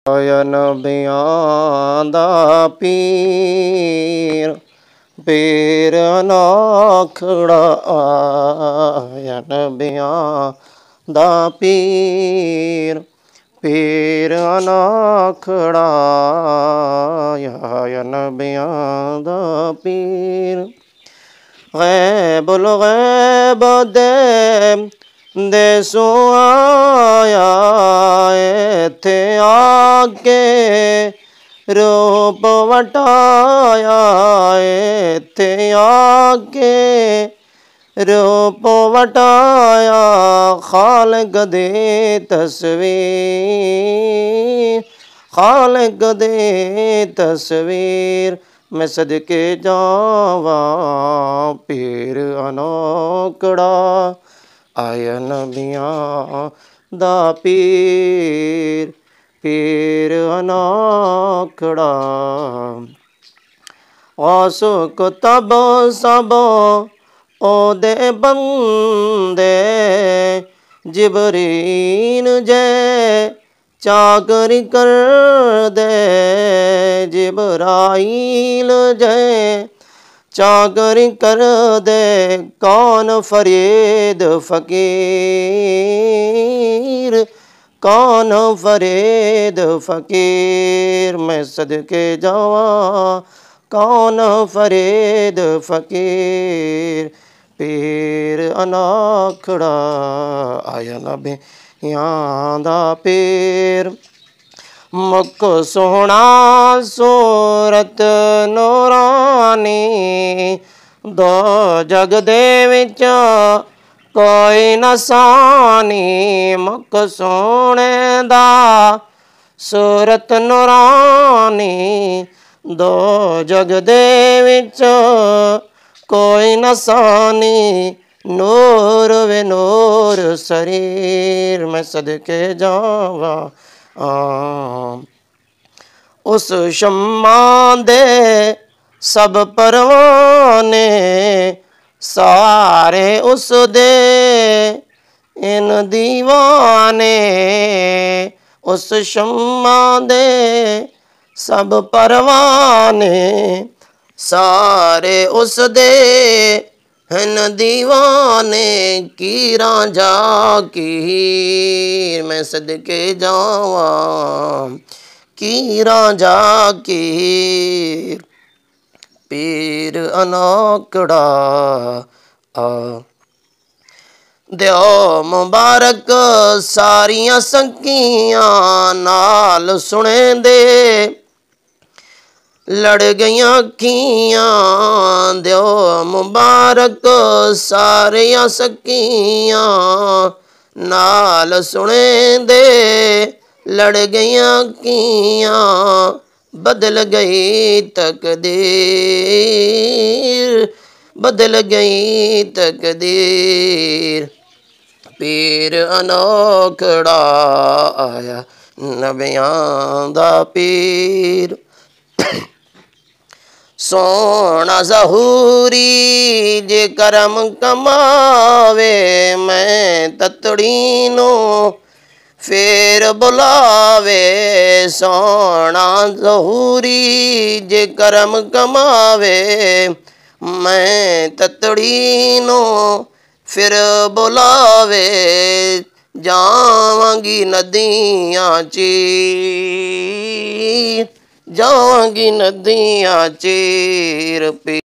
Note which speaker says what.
Speaker 1: ਆਇਆ ਨਬੀਆਂ ਦਾ ਪੀਰ, ਪੀਰ ਅਨਾਖੜਾ ਆਇਆ ਨਬੀਆਂ ਦਾ ਪੀਰ, ਪੀਰ ਅਨਾਖੜਾ ਆਇਆ ਨਬੀਆਂ ਦਾ ਪੀਰ। ਗੈਬੁਲ ਗੈਬ ਦੇਸੋਂ ਆਇਆ ਇੱਥੇ ਆ ਕੇ ਰੂਪ ਵਟਾਇਆ, ਇੱਥੇ ਆ ਕੇ ਰੂਪ ਵਟਾਇਆ। ਖਾਲਕ ਦੀ ਤਸਵੀਰ, ਖਾਲਕ ਦੀ ਤਸਵੀਰ मैं सदके जावां पीर अनोखड़ा आया नबियां दा पीर, पीर अनोखड़ा। गौस कुतुब सब ओदे बंदे, जिबरील जे चाकरी कर दे, जिबराइल जे चाकरी कर दे। कौन फरीद फ़कीर, कौन फरीद फ़कीर मैं सदके जावां कौन फरीद फ़कीर। पीर अनाखड़ा आया नबियां दा पीर। मुख सोहना सूरत नूरानी, दो जग दे विच कोई नसानी। मुख सोहणे दा सूरत नूरानी, दो जग दे विच कोई नसानी। नूर वे नूर शरीर मैं सदके जावां उस शम्मा दे सब परवाने, सारे उस दे इन दीवाने। उस शम्मा दे सब परवाने, सारे उस दे हन दीवाने। कीरां जाकीर मैं सदके जावां, कीरां जाकीर पीर अनाखड़ा दिओ मुबारक सारियां सखियां नाल सुने दे लड़ गईयां अखियां। दिओ मुबारक सारियां सखियां नाल सुने दे लड़ गईयां अखियां। बदल गई तकदीर, बदल गई तकदीर पीर अनोखड़ा आया नबियां दा पीर। सोना ज़हूरी जे करम कमावे, मैं ततड़ी नूं फेर बुलावे। सोना ज़हूरी जे करम कमावे, मैं ततड़ी नूं फिर बुलावे। जावांगी नदियां चीर, जावांगी नदियां चीर।